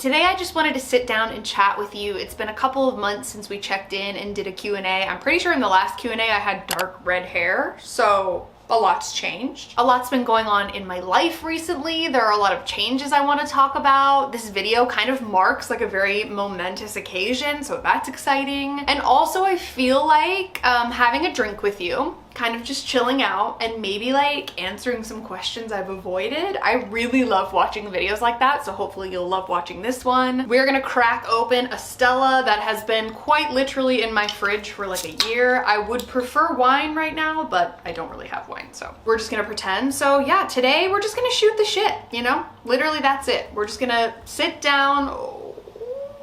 Today I just wanted to sit down and chat with you. It's been a couple of months since we checked in and did a Q&A. I'm pretty sure in the last Q&A I had dark red hair, so a lot's changed. A lot's been going on in my life recently. There are a lot of changes I want to talk about. This video kind of marks like a very momentous occasion, so that's exciting. And also I feel like having a drink with you, kind of just chilling out and maybe like answering some questions I've avoided. I really love watching videos like that, so hopefully you'll love watching this one. We're gonna crack open a Stella that has been quite literally in my fridge for like a year. I would prefer wine right now, but I don't really have wine, so we're just gonna pretend. So yeah, today we're just gonna shoot the shit, you know? Literally that's it. We're just gonna sit down.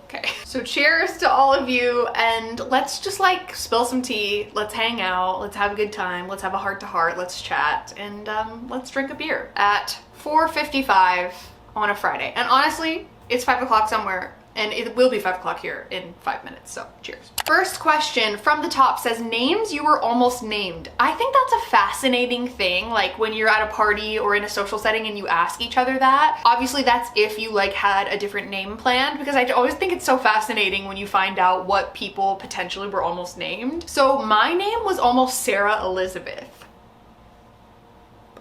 Okay, so cheers to all of you, and let's just like spill some tea, let's hang out, let's have a good time, let's have a heart-to-heart, let's chat, and let's drink a beer at 4:55 on a Friday. And honestly, it's 5 o'clock somewhere, and it will be 5 o'clock here in 5 minutes, so cheers. First question from the top says, names you were almost named. I think that's a fascinating thing, like when you're at a party or in a social setting and you ask each other that. Obviously that's if you like had a different name planned, because I always think it's so fascinating when you find out what people potentially were almost named. So my name was almost Sarah Elizabeth.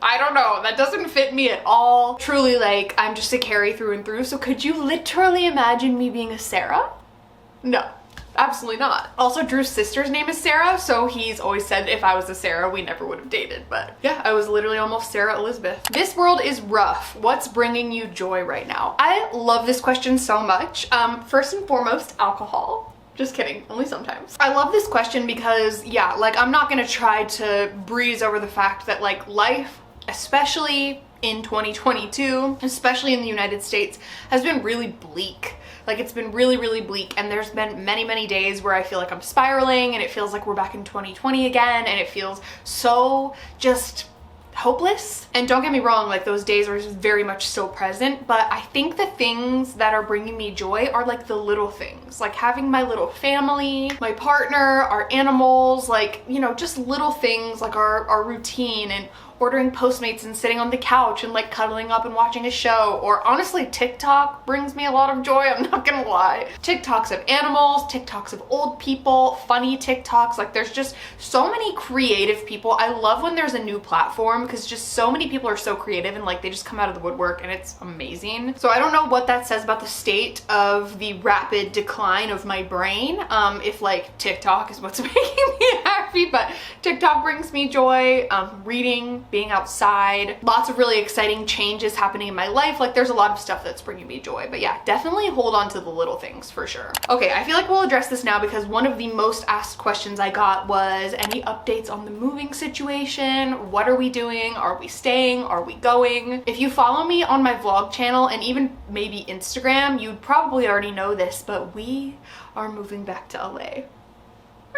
I don't know, that doesn't fit me at all. Truly, like, I'm just a Carrie through and through, so could you literally imagine me being a Sarah? No, absolutely not. Also, Drew's sister's name is Sarah, so he's always said if I was a Sarah, we never would have dated, but yeah, I was literally almost Sarah Elizabeth. This world is rough. What's bringing you joy right now? I love this question so much. First and foremost, alcohol. Just kidding, only sometimes. I love this question because, yeah, like I'm not gonna try to breeze over the fact that like life, especially in 2022, especially in the United States, has been really bleak. Like it's been really, really bleak, and there's been many, many days where I feel like I'm spiraling and it feels like we're back in 2020 again, and it feels so just hopeless. And don't get me wrong, like those days are very much still present, but I think the things that are bringing me joy are like the little things, like having my little family, my partner, our animals, like, you know, just little things like our routine, and ordering Postmates and sitting on the couch and like cuddling up and watching a show. Or honestly, TikTok brings me a lot of joy, I'm not gonna lie. TikToks of animals, TikToks of old people, funny TikToks, like there's just so many creative people. I love when there's a new platform because just so many people are so creative and like they just come out of the woodwork and it's amazing. So I don't know what that says about the state of the rapid decline of my brain, if like TikTok is what's making me happy, but TikTok brings me joy. Reading, being outside, lots of really exciting changes happening in my life. Like there's a lot of stuff that's bringing me joy, but yeah, definitely hold on to the little things for sure. Okay, I feel like we'll address this now because one of the most asked questions I got was any updates on the moving situation? What are we doing? Are we staying? Are we going? If you follow me on my vlog channel and even maybe Instagram, you'd probably already know this, but we are moving back to LA.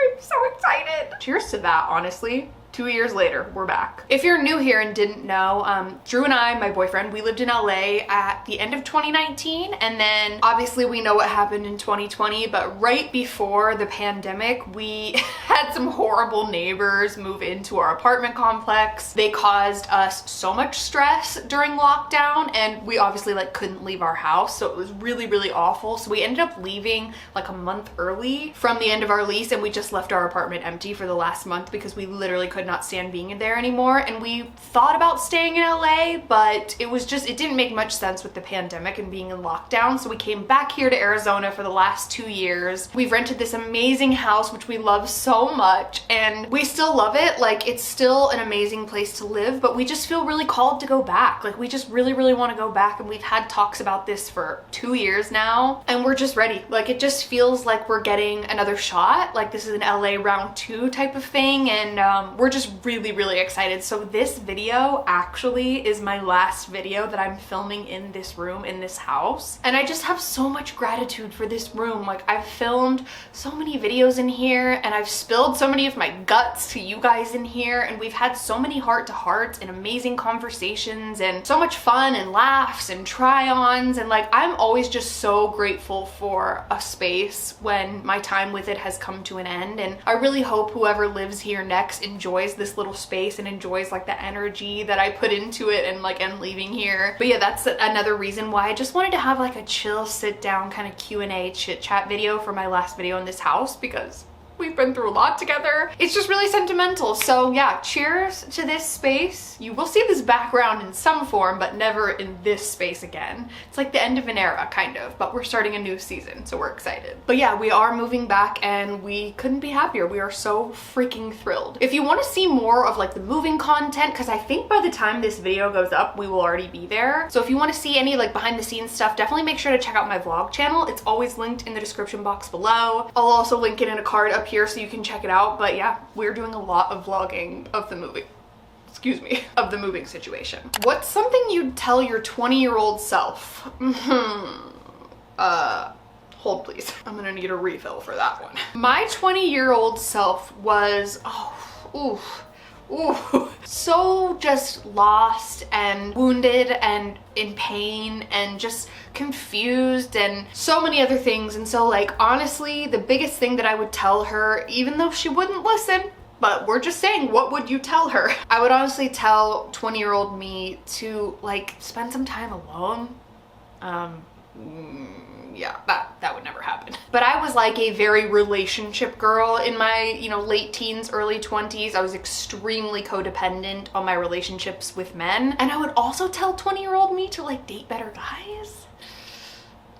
I'm so excited. Cheers to that, honestly. 2 years later, we're back. If you're new here and didn't know, Drew and I, my boyfriend, we lived in LA at the end of 2019, and then obviously we know what happened in 2020, but right before the pandemic, we had some horrible neighbors move into our apartment complex. They caused us so much stress during lockdown, and we obviously like couldn't leave our house, so it was really, really awful. So we ended up leaving like a month early from the end of our lease, and we just left our apartment empty for the last month because we literally could not stand being in there anymore. And we thought about staying in LA, but it didn't make much sense with the pandemic and being in lockdown. So we came back here to Arizona for the last 2 years. We've rented this amazing house, which we love so much, and we still love it. Like it's still an amazing place to live, but we just feel really called to go back. Like we just really, really want to go back, and we've had talks about this for 2 years now, and we're just ready. Like it just feels like we're getting another shot. Like this is an LA round 2 type of thing, and we're just really, really excited. So this video actually is my last video that I'm filming in this room, in this house, and I just have so much gratitude for this room. Like I've filmed so many videos in here, and I've spilled so many of my guts to you guys in here, and we've had so many heart-to-hearts and amazing conversations and so much fun and laughs and try-ons, and like I'm always just so grateful for a space when my time with it has come to an end. And I really hope whoever lives here next enjoys enjoys this little space and enjoys like the energy that I put into it and like am leaving here. But yeah, that's another reason why I just wanted to have like a chill sit down kind of Q&A chit chat video for my last video in this house, because we've been through a lot together. It's just really sentimental. So yeah, cheers to this space. You will see this background in some form, but never in this space again. It's like the end of an era, kind of, but we're starting a new season, so we're excited. But yeah, we are moving back and we couldn't be happier. We are so freaking thrilled. If you want to see more of like the moving content, because I think by the time this video goes up, we will already be there. So if you want to see any like behind the scenes stuff, definitely make sure to check out my vlog channel. It's always linked in the description box below. I'll also link it in a card up here so you can check it out. But yeah, we're doing a lot of vlogging of the moving, of the moving situation. What's something you'd tell your 20-year-old self? Hold please. I'm gonna need a refill for that one. My 20-year-old self was, so just lost and wounded and in pain and just confused and so many other things. And so like, honestly, the biggest thing that I would tell her, even though she wouldn't listen, but we're just saying, what would you tell her? I would honestly tell 20-year-old me to like spend some time alone. Yeah, that would never happen. But I was like a very relationship girl in my, you know, late teens, early 20s. I was extremely codependent on my relationships with men. And I would also tell 20-year-old me to like date better guys.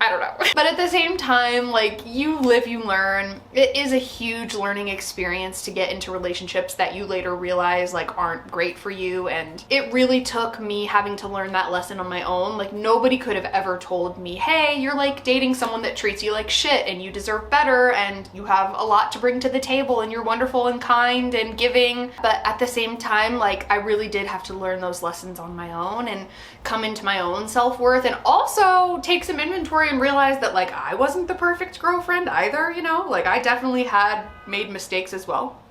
I don't know. But at the same time, like, you live, you learn. It is a huge learning experience to get into relationships that you later realize like aren't great for you. And it really took me having to learn that lesson on my own. Like, nobody could have ever told me, hey, you're like dating someone that treats you like shit and you deserve better and you have a lot to bring to the table and you're wonderful and kind and giving. But at the same time, like, I really did have to learn those lessons on my own and come into my own self-worth, and also take some inventory and realize that like I wasn't the perfect girlfriend either, you know? Like, I definitely had made mistakes as well.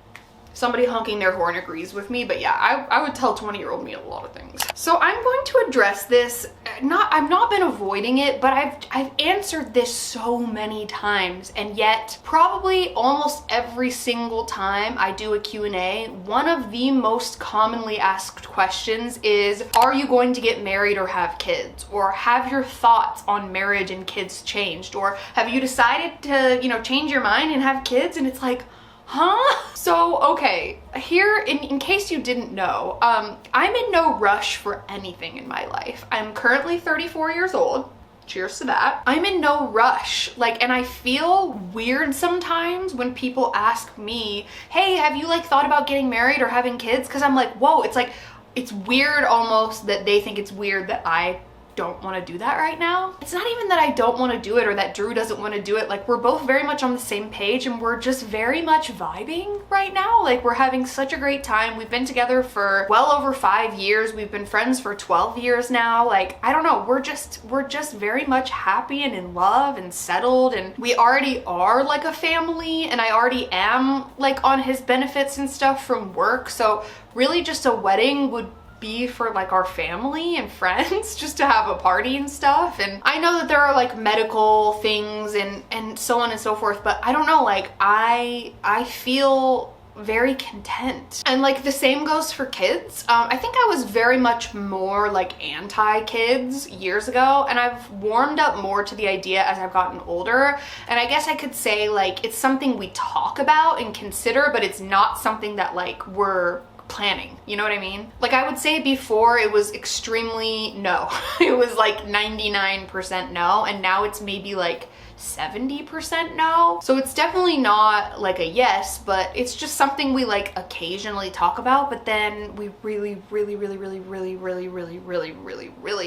Somebody honking their horn agrees with me, but yeah, I would tell 20-year-old me a lot of things. So I'm going to address this. I've not been avoiding it, but I've answered this so many times, and yet probably almost every single time I do a Q&A, one of the most commonly asked questions is, are you going to get married or have kids? Or have your thoughts on marriage and kids changed? Or have you decided to, you know, change your mind and have kids? And it's like, huh? So, okay, here, in case you didn't know, I'm in no rush for anything in my life. I'm currently 34 years old. Cheers to that. I'm in no rush. Like, and I feel weird sometimes when people ask me, hey, have you like thought about getting married or having kids? Because I'm like, whoa, it's like, it's weird almost that they think it's weird that I don't want to do that right now. It's not even that I don't want to do it or that Drew doesn't want to do it. Like, we're both very much on the same page and we're just very much vibing right now. Like, we're having such a great time. We've been together for well over 5 years. We've been friends for 12 years now. Like, I don't know, we're just very much happy and in love and settled, and we already are like a family, and I already am like on his benefits and stuff from work. So really just a wedding would be for like our family and friends, just to have a party and stuff. And I know that there are like medical things and so on and so forth, but I don't know, like I feel very content. And like the same goes for kids. I think I was very much more like anti-kids years ago, and I've warmed up more to the idea as I've gotten older. And I guess I could say like it's something we talk about and consider, but it's not something that like we're planning, you know what I mean? Like, I would say before it was extremely no. It was like 99% no, and now it's maybe like 70% no. So it's definitely not like a yes, but it's just something we like occasionally talk about, but then we really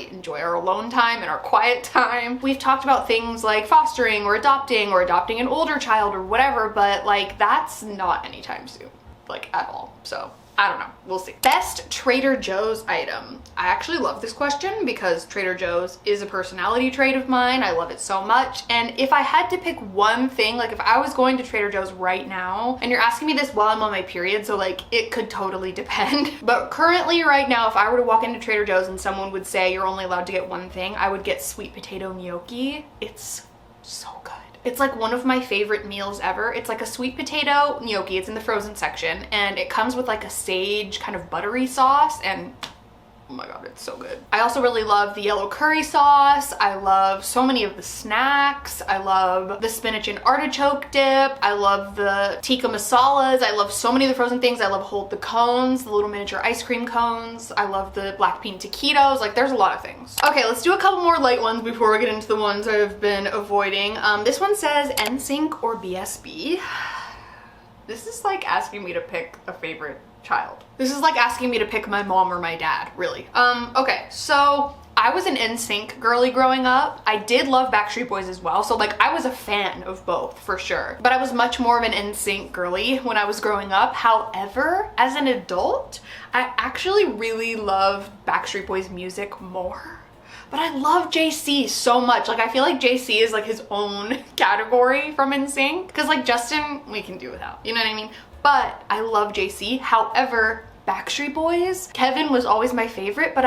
enjoy our alone time and our quiet time. We've talked about things like fostering or adopting an older child or whatever, but like that's not anytime soon, like at all. So I don't know, we'll see. Best Trader Joe's item. I actually love this question because Trader Joe's is a personality trait of mine. I love it so much. And if I had to pick one thing, like if I was going to Trader Joe's right now, and you're asking me this while I'm on my period, so like it could totally depend. But currently right now, if I were to walk into Trader Joe's and someone would say you're only allowed to get one thing, I would get sweet potato gnocchi. It's so good. It's like one of my favorite meals ever. It's like a sweet potato gnocchi. It's in the frozen section, and it comes with like a sage kind of buttery sauce, and oh my god, it's so good. I also really love the yellow curry sauce. I love so many of the snacks. I love the spinach and artichoke dip. I love the tikka masalas. I love so many of the frozen things. I love the cones, the little miniature ice cream cones. I love the black bean taquitos. Like, there's a lot of things. Okay, let's do a couple more light ones before we get into the ones I've been avoiding. This one says NSYNC or BSB. This is like asking me to pick a favorite child. This is like asking me to pick my mom or my dad, really. Okay, so I was an NSYNC girly growing up. I did love Backstreet Boys as well, so like I was a fan of both for sure. But I was much more of an NSYNC girly when I was growing up. However, as an adult, I actually really love Backstreet Boys music more. But I love JC so much. Like, I feel like JC is like his own category from NSYNC. Because like Justin, we can do without, you know what I mean? But I love JC. However, Backstreet Boys, Kevin was always my favorite, but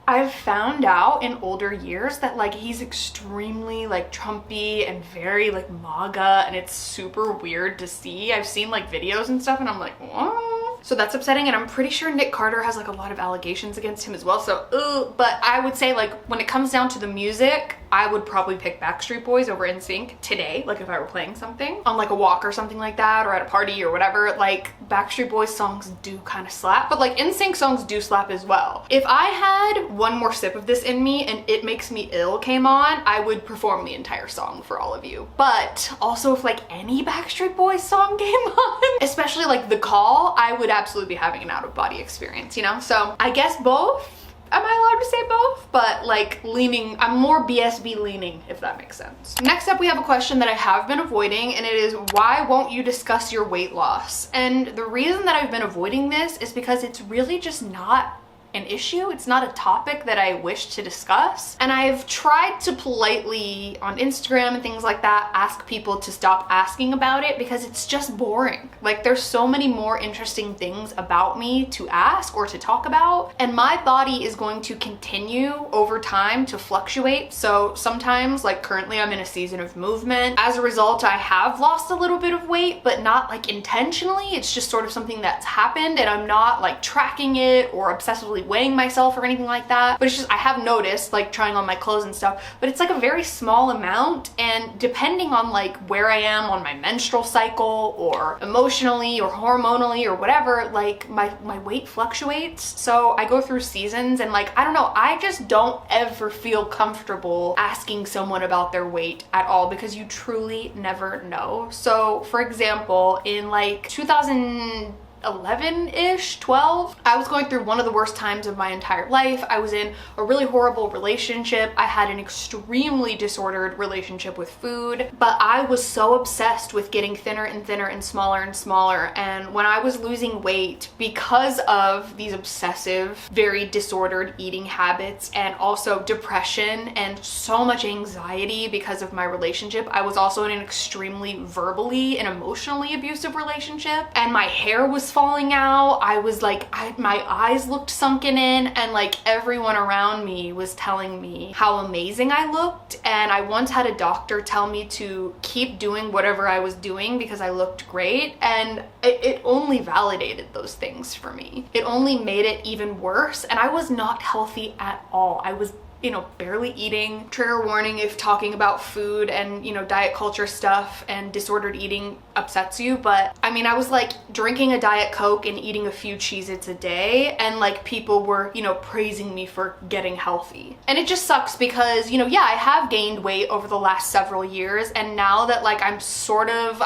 I've found out in older years that like he's extremely like Trumpy and very like MAGA, and it's super weird to see. I've seen like videos and stuff and I'm like, what? So that's upsetting, and I'm pretty sure Nick Carter has like a lot of allegations against him as well, so but I would say like when it comes down to the music, I would probably pick Backstreet Boys over NSYNC today, like if I were playing something on like a walk or something like that, or at a party or whatever. Like, Backstreet Boys songs do kind of slap, but like NSYNC songs do slap as well. If I had one more sip of this in me and It Makes Me Ill came on, I would perform the entire song for all of you. But also if like any Backstreet Boys song came on, especially like The Call, I would absolutely be having an out-of-body experience, you know? So I guess both. Am I allowed to say both? But like leaning, I'm more BSB leaning, if that makes sense. Next up, we have a question that I have been avoiding, and it is, why won't you discuss your weight loss? And the reason that I've been avoiding this is because it's really just not an issue. It's not a topic that I wish to discuss. And I've tried to politely on Instagram and things like that ask people to stop asking about it because it's just boring. Like, there's so many more interesting things about me to ask or to talk about, and my body is going to continue over time to fluctuate. So sometimes, like currently I'm in a season of movement. As a result, I have lost a little bit of weight, but not like intentionally. It's just sort of something that's happened, and I'm not like tracking it or obsessively weighing myself or anything like that. But it's just, I have noticed, like trying on my clothes and stuff, but it's like a very small amount, and depending on like where I am on my menstrual cycle or emotionally or hormonally or whatever, like my weight fluctuates. So I go through seasons, and like, I don't know, I just don't ever feel comfortable asking someone about their weight at all because you truly never know. So for example, in like 2011-ish, 12, I was going through one of the worst times of my entire life. I was in a really horrible relationship. I had an extremely disordered relationship with food, but I was so obsessed with getting thinner and thinner and smaller and smaller. And when I was losing weight, because of these obsessive, very disordered eating habits, and also depression and so much anxiety because of my relationship, I was also in an extremely verbally and emotionally abusive relationship, and my hair was falling out. I was like, my eyes looked sunken in, and like everyone around me was telling me how amazing I looked. And I once had a doctor tell me to keep doing whatever I was doing because I looked great, and it only validated those things for me. It only made it even worse, and I was not healthy at all. I was, you know, barely eating. Trigger warning if talking about food and, you know, diet culture stuff and disordered eating upsets you, but I mean, I was like drinking a Diet Coke and eating a few Cheez-Its a day, and like people were, you know, praising me for getting healthy. And it just sucks because, you know, yeah, I have gained weight over the last several years, and now that like I've sort of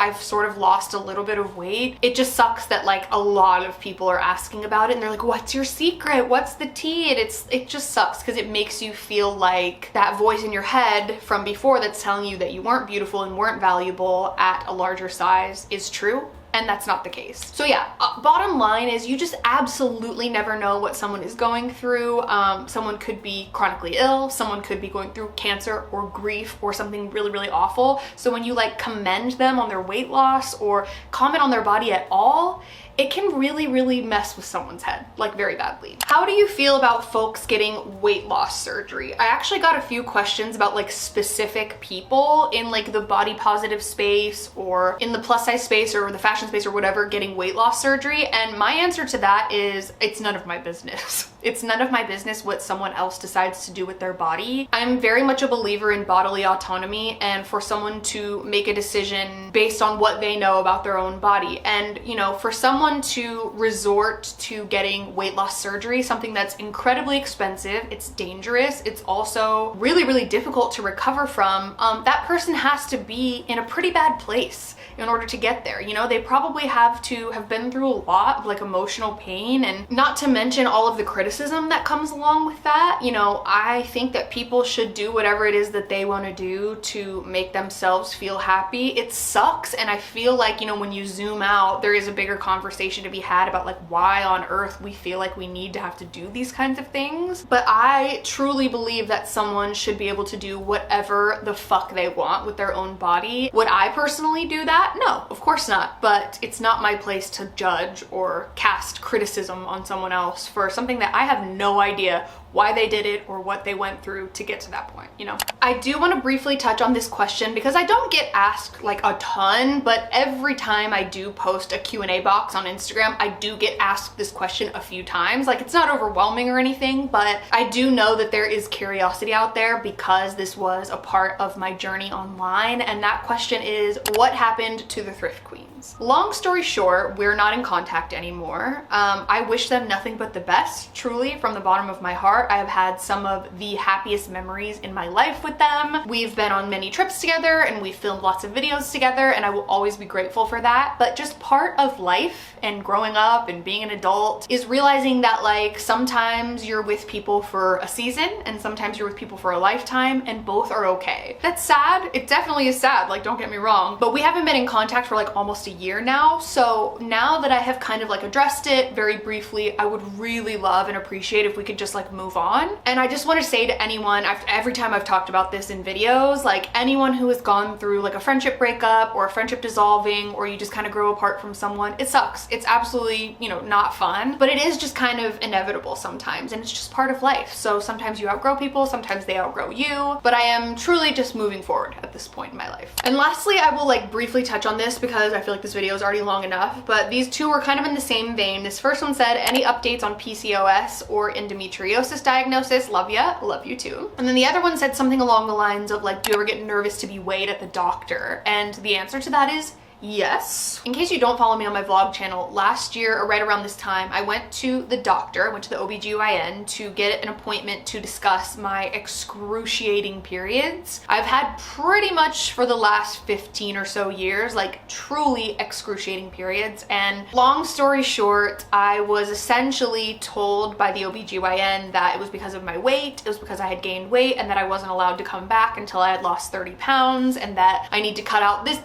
lost a little bit of weight, it just sucks that like a lot of people are asking about it, and they're like, what's your secret? What's the tea? And it just sucks because it makes you feel like that voice in your head from before that's telling you that you weren't beautiful and weren't valuable at a larger size is true. And that's not the case. So yeah, bottom line is you just absolutely never know what someone is going through. Someone could be chronically ill, someone could be going through cancer or grief or something really, really awful. So when you like commend them on their weight loss or comment on their body at all, it can really, really mess with someone's head, like very badly. How do you feel about folks getting weight loss surgery? I actually got a few questions about like specific people in like the body positive space or in the plus size space or the fashion space or whatever getting weight loss surgery. And my answer to that is it's none of my business. It's none of my business what someone else decides to do with their body. I'm very much a believer in bodily autonomy and for someone to make a decision based on what they know about their own body. And, you know, for someone to resort to getting weight loss surgery, something that's incredibly expensive, it's dangerous, it's also really, really difficult to recover from, that person has to be in a pretty bad place in order to get there. You know, they probably have to have been through a lot of like emotional pain, and not to mention all of the criticism that comes along with that. You know, I think that people should do whatever it is that they want to do to make themselves feel happy. It sucks, and I feel like, you know, when you zoom out, there is a bigger conversation to be had about like why on earth we feel like we need to have to do these kinds of things. But I truly believe that someone should be able to do whatever the fuck they want with their own body. Would I personally do that? No, of course not. But it's not my place to judge or cast criticism on someone else for something that I have no idea why they did it or what they went through to get to that point, you know? I do want to briefly touch on this question because I don't get asked like a ton, but every time I do post a Q&A box on Instagram, I do get asked this question a few times. Like, it's not overwhelming or anything, but I do know that there is curiosity out there because this was a part of my journey online. And that question is, what happened to the thrift queens? Long story short, we're not in contact anymore. I wish them nothing but the best, truly, from the bottom of my heart. I have had some of the happiest memories in my life with them. We've been on many trips together and we've filmed lots of videos together, and I will always be grateful for that. But just part of life and growing up and being an adult is realizing that like sometimes you're with people for a season and sometimes you're with people for a lifetime, and both are okay. That's sad. It definitely is sad, like don't get me wrong, but we haven't been in contact for like almost a year now. So now that I have kind of like addressed it very briefly, I would really love and appreciate if we could just like move on. And I just want to say to anyone, every time I've talked about this in videos, like anyone who has gone through like a friendship breakup or a friendship dissolving, or you just kind of grow apart from someone, it sucks. It's absolutely, you know, not fun, but it is just kind of inevitable sometimes, and it's just part of life. So sometimes you outgrow people, sometimes they outgrow you, but I am truly just moving forward at this point in my life. And lastly, I will like briefly touch on this because I feel like this video is already long enough, but these two were kind of in the same vein. This first one said, any updates on PCOS or endometriosis diagnosis? Love ya, love you too. And then the other one said something along the lines of like, do you ever get nervous to be weighed at the doctor? And the answer to that is yes. In case you don't follow me on my vlog channel, last year or right around this time, I went to the doctor, I went to the OBGYN to get an appointment to discuss my excruciating periods. I've had pretty much for the last 15 or so years, like truly excruciating periods. And long story short, I was essentially told by the OBGYN that it was because of my weight, it was because I had gained weight, and that I wasn't allowed to come back until I had lost 30 pounds, and that I need to cut out this,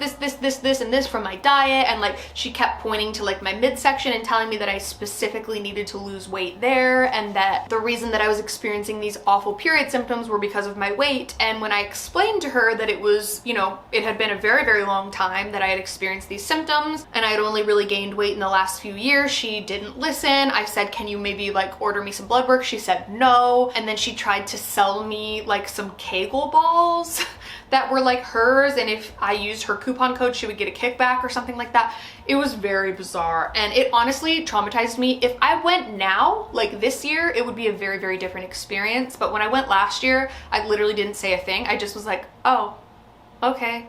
and this from my diet. And like she kept pointing to like my midsection and telling me that I specifically needed to lose weight there, and that the reason that I was experiencing these awful period symptoms were because of my weight. And when I explained to her that it was, you know, it had been a very, very long time that I had experienced these symptoms and I had only really gained weight in the last few years, she didn't listen. I said, can you maybe like order me some blood work? She said no. And then she tried to sell me like some Kegel balls that were like hers, and if I used her coupon code she would get a kickback or something like that. It was very bizarre, and it honestly traumatized me. If I went now, like this year, it would be a very, very different experience. But when I went last year, I literally didn't say a thing. I just was like, oh, okay.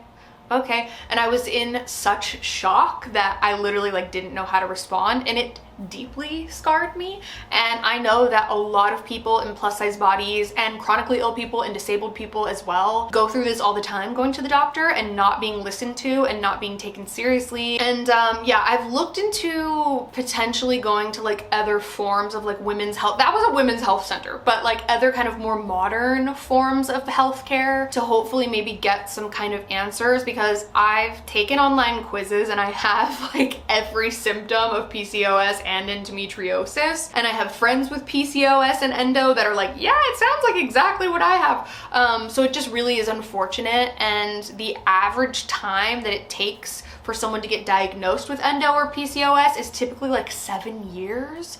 And I was in such shock that I literally like didn't know how to respond, and it deeply scarred me. And I know that a lot of people in plus size bodies and chronically ill people and disabled people as well go through this all the time, going to the doctor and not being listened to and not being taken seriously. And yeah, I've looked into potentially going to like other forms of like women's health. That was a women's health center, but like other kind of more modern forms of healthcare to hopefully maybe get some kind of answers, because I've taken online quizzes and I have like every symptom of PCOS and endometriosis, and I have friends with PCOS and endo that are like, yeah, it sounds like exactly what I have. So it just really is unfortunate, and the average time that it takes for someone to get diagnosed with endo or PCOS is typically like 7 years.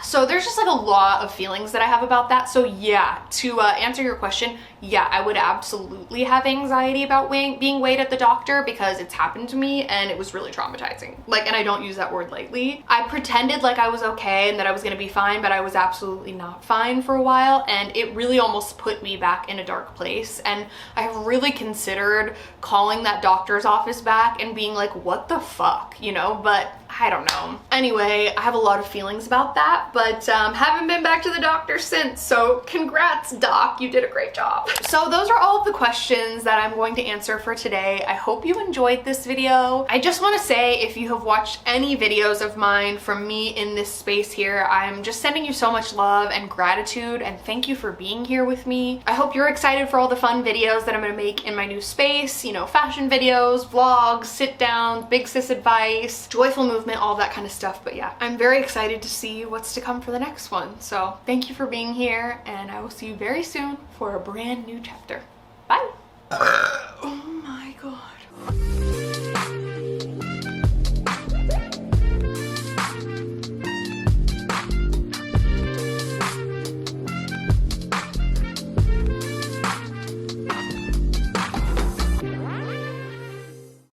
So there's just like a lot of feelings that I have about that. So yeah, to answer your question, yeah, I would absolutely have anxiety about being weighed at the doctor, because it's happened to me and it was really traumatizing. Like, and I don't use that word lightly. I pretended like I was okay and that I was gonna be fine, but I was absolutely not fine for a while, and it really almost put me back in a dark place. And I have really considered calling that doctor's office back and being like, what the fuck, you know, but I don't know. Anyway, I have a lot of feelings about that, but haven't been back to the doctor since, so congrats, doc, you did a great job. So those are all of the questions that I'm going to answer for today. I hope you enjoyed this video. I just want to say, if you have watched any videos of mine from me in this space here, I'm just sending you so much love and gratitude, and thank you for being here with me. I hope you're excited for all the fun videos that I'm going to make in my new space, you know, fashion videos, vlogs, sit downs, big sis advice, joyful movement, all that kind of stuff. But yeah, I'm very excited to see what's to come for the next one. So thank you for being here, and I will see you very soon for a brand new chapter. Bye.